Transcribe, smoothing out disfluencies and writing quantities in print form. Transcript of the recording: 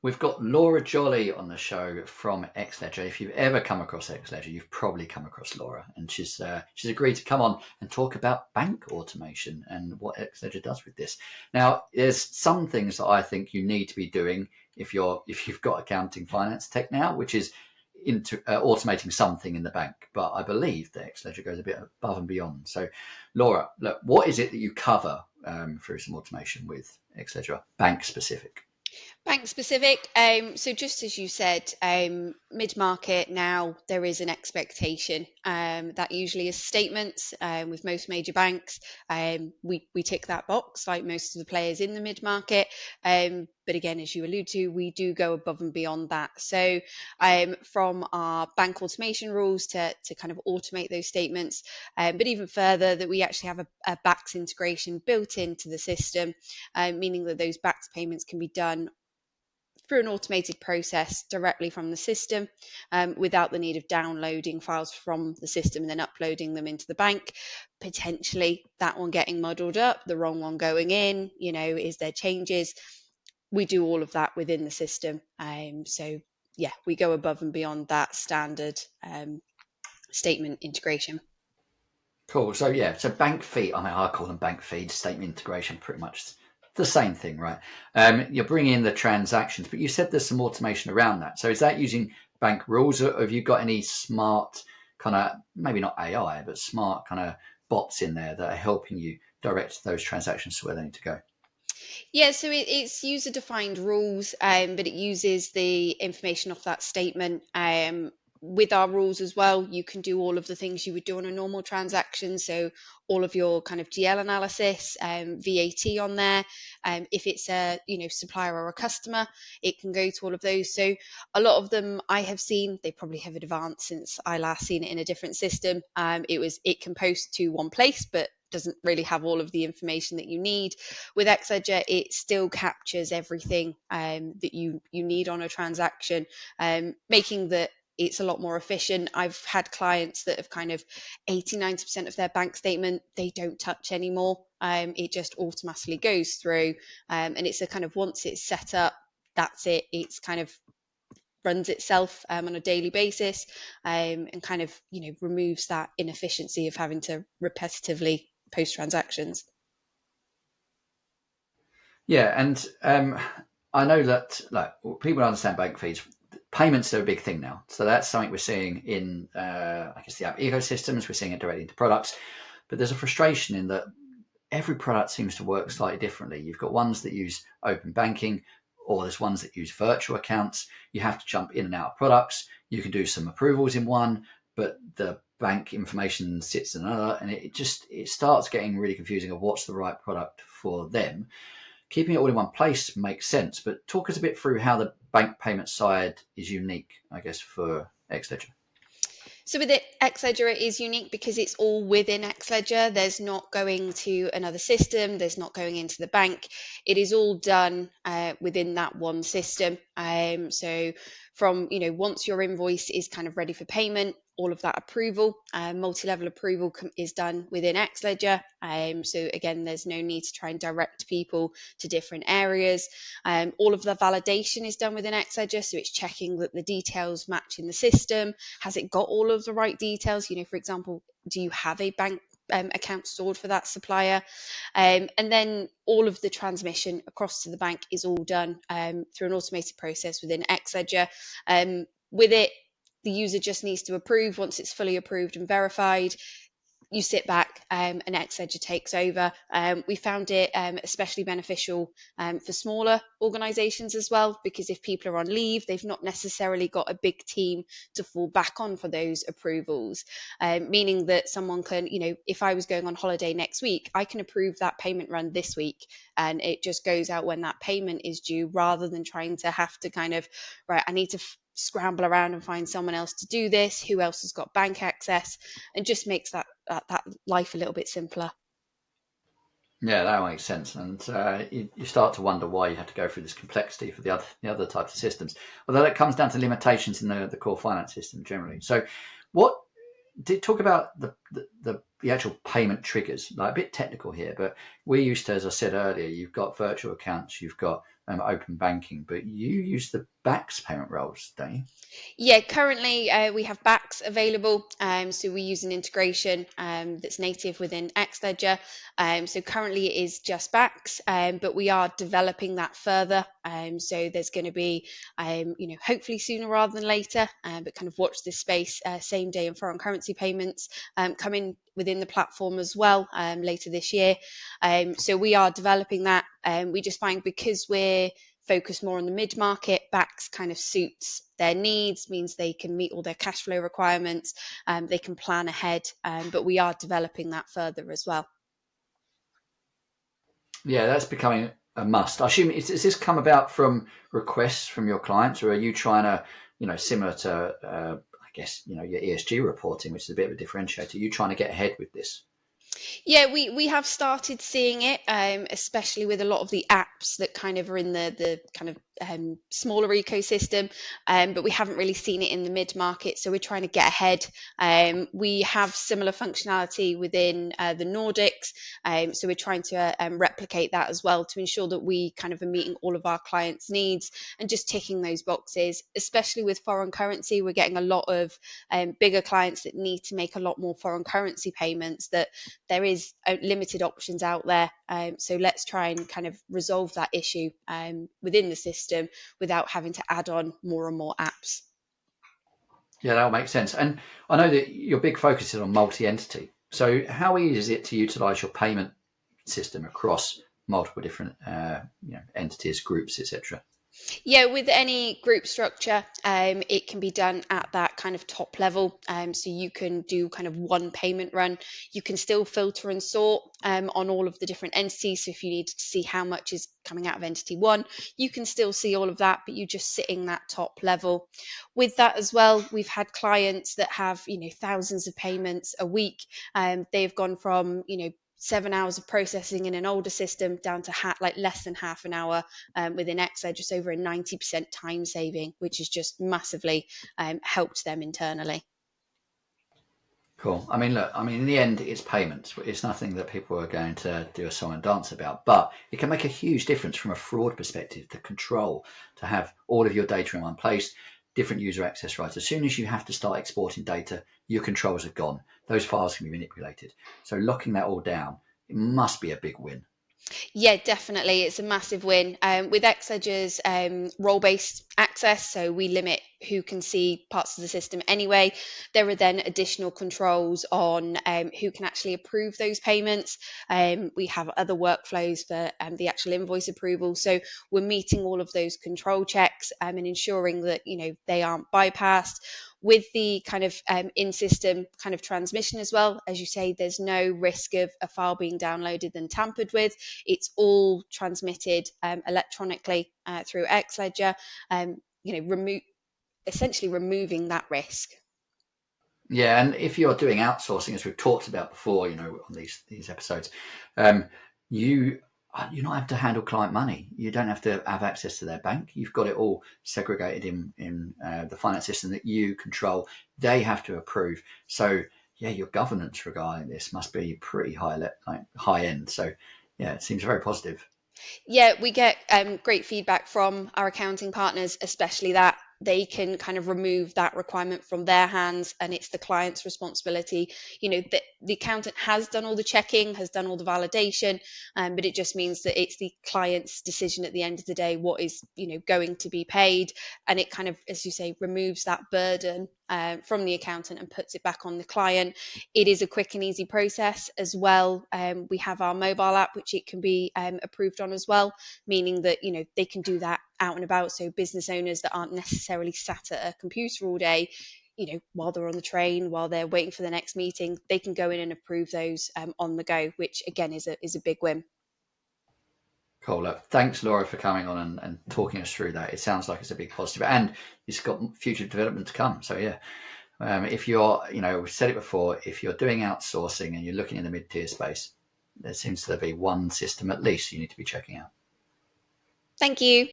We've got Laura Jolly on the show from Xledger. If you've ever come across Xledger, you've probably come across Laura, and she's agreed to come on and talk about bank automation and what Xledger does with this. Now, there's some things that I think you need to be doing if you've got accounting, finance, tech now, which is into automating something in the bank. But I believe that Xledger goes a bit above and beyond. So, Laura, look, what is it that you cover through some automation with Xledger, bank specific? Bank specific. So just as you said, mid-market now there is an expectation that usually is statements with most major banks. We tick that box like most of the players in the mid-market. But again, as you allude to, we do go above and beyond that. So from our bank automation rules to kind of automate those statements, but even further that we actually have a BACS integration built into the system, meaning that those BACS payments can be done through an automated process directly from the system without the need of downloading files from the system and then uploading them into the bank. Potentially that one getting muddled up, the wrong one going in, is there changes? We do all of that within the system. So yeah, we go above and beyond that standard statement integration. Cool. So yeah, so bank feed. I mean, I call them bank feeds. Statement integration, pretty much the same thing, right? You're bringing in the transactions, but you said there's some automation around that. So is that using bank rules, or have you got any smart kind of, maybe not AI, but smart kind of bots in there that are helping you direct those transactions to where they need to go? Yeah, so it's user defined rules, but it uses the information off that statement. With our rules as well, you can do all of the things you would do on a normal transaction. So all of your kind of GL analysis, VAT on there. If it's a supplier or a customer, it can go to all of those. So a lot of them I have seen, they probably have advanced since I last seen it in a different system. It can post to one place, but doesn't really have all of the information that you need. With Xledger, it still captures everything that you need on a transaction, making that it's a lot more efficient. I've had clients that have kind of 80-90% of their bank statement they don't touch anymore. It just automatically goes through, and it's a kind of, once it's set up, that's it. It's kind of runs itself on a daily basis, and kind of removes that inefficiency of having to repetitively post transactions. Yeah, and I know that like people understand bank feeds. Payments are a big thing now, so that's something we're seeing in I guess the app ecosystems. We're seeing it directly into products, but there's a frustration in that every product seems to work slightly differently. You've got ones that use open banking, or there's ones that use virtual accounts. You have to jump in and out of products. You can do some approvals in one, but the bank information sits in another, and it starts getting really confusing of what's the right product for them. Keeping it all in one place makes sense, but talk us a bit through how the bank payment side is unique, I guess, for Xledger. So with it, Xledger is unique because it's all within Xledger. There's not going to another system. There's not going into the bank. It is all done within that one system. So from, once your invoice is kind of ready for payment, all of that approval, multi-level approval is done within Xledger. So again, there's no need to try and direct people to different areas. All of the validation is done within Xledger, so it's checking that the details match in the system. Has it got all of the right details? For example, do you have a bank account stored for that supplier? And then all of the transmission across to the bank is all done through an automated process within Xledger. With it, the user just needs to approve. Once it's fully approved and verified, you sit back and Xledger takes over. We found it especially beneficial for smaller organizations as well, because if people are on leave, they've not necessarily got a big team to fall back on for those approvals, meaning that someone can, if I was going on holiday next week, I can approve that payment run this week, and it just goes out when that payment is due, rather than trying to have to kind of, right, I need to scramble around and find someone else to do this, who else has got bank access, and just makes that life a little bit simpler. Yeah, that makes sense, and you start to wonder why you have to go through this complexity for the other types of systems. Although that comes down to limitations in the core finance system generally. So, what did talk about the actual payment triggers? Like a bit technical here, but we used to, as I said earlier, you've got virtual accounts, you've got open banking, but you use the BACS payment rails, don't you? Yeah, currently we have backs available. So we use an integration that's native within Xledger. So currently it is just backs, but we are developing that further. So there's going to be, hopefully sooner rather than later, but kind of watch this space, same day and foreign currency payments coming within the platform as well later this year. So we are developing that. We just find because we're focus more on the mid-market, backs kind of suits their needs, means they can meet all their cash flow requirements, they can plan ahead, but we are developing that further as well. Yeah, that's becoming a must. I assume, has this come about from requests from your clients, or are you trying to, similar to, I guess, your ESG reporting, which is a bit of a differentiator, are you trying to get ahead with this? Yeah, we have started seeing it, especially with a lot of the apps that kind of are in the kind of smaller ecosystem, but we haven't really seen it in the mid market. So we're trying to get ahead. We have similar functionality within the Nordics, so we're trying to replicate that as well to ensure that we kind of are meeting all of our clients' needs and just ticking those boxes. Especially with foreign currency, we're getting a lot of bigger clients that need to make a lot more foreign currency payments, that there is limited options out there. So let's try and kind of resolve that issue within the system without having to add on more and more apps. Yeah, that'll make sense. And I know that your big focus is on multi-entity. So how easy is it to utilize your payment system across multiple different entities, groups, etc.? Yeah, with any group structure, it can be done at that kind of top level. So you can do kind of one payment run. You can still filter and sort on all of the different entities. So if you need to see how much is coming out of entity one, you can still see all of that, but you just sitting that top level. With that as well, we've had clients that have, thousands of payments a week. They've gone from, 7 hours of processing in an older system down to like less than half an hour within Xledger, just over a 90% time saving, which has just massively helped them internally. Cool. I mean, look, in the end, it's payments. It's nothing that people are going to do a song and dance about, but it can make a huge difference from a fraud perspective, the control, to have all of your data in one place, different user access rights. As soon as you have to start exporting data, your controls are gone. Those files can be manipulated. So locking that all down, it must be a big win. Yeah, definitely. It's a massive win. With Xledger's role-based access, so we limit who can see parts of the system anyway. There are then additional controls on who can actually approve those payments. We have other workflows for the actual invoice approval. So we're meeting all of those control checks and ensuring that they aren't bypassed. With the kind of in-system kind of transmission as well, as you say, there's no risk of a file being downloaded and tampered with. It's all transmitted electronically through Xledger, essentially removing that risk. Yeah, and if you're doing outsourcing, as we've talked about before, on these episodes, you you don't have to handle client money. You don't have to have access to their bank. You've got it all segregated in the finance system that you control. They have to approve. So yeah, your governance regarding this must be pretty high end. So yeah, it seems very positive. Yeah, we get great feedback from our accounting partners, especially that they can kind of remove that requirement from their hands and it's the client's responsibility. The accountant has done all the checking, has done all the validation, but it just means that it's the client's decision at the end of the day what is going to be paid, and it kind of, as you say, removes that burden from the accountant and puts it back on the client. It is a quick and easy process as well. We have our mobile app which it can be approved on as well, meaning that they can do that out and about. So business owners that aren't necessarily sat at a computer all day, while they're on the train, while they're waiting for the next meeting, they can go in and approve those on the go, which again is a big win. Cool. Look, thanks, Laura, for coming on and talking us through that. It sounds like it's a big positive, and it's got future development to come. So yeah, if you're, we've said it before, if you're doing outsourcing and you're looking in the mid-tier space, there seems to be one system at least you need to be checking out. Thank you.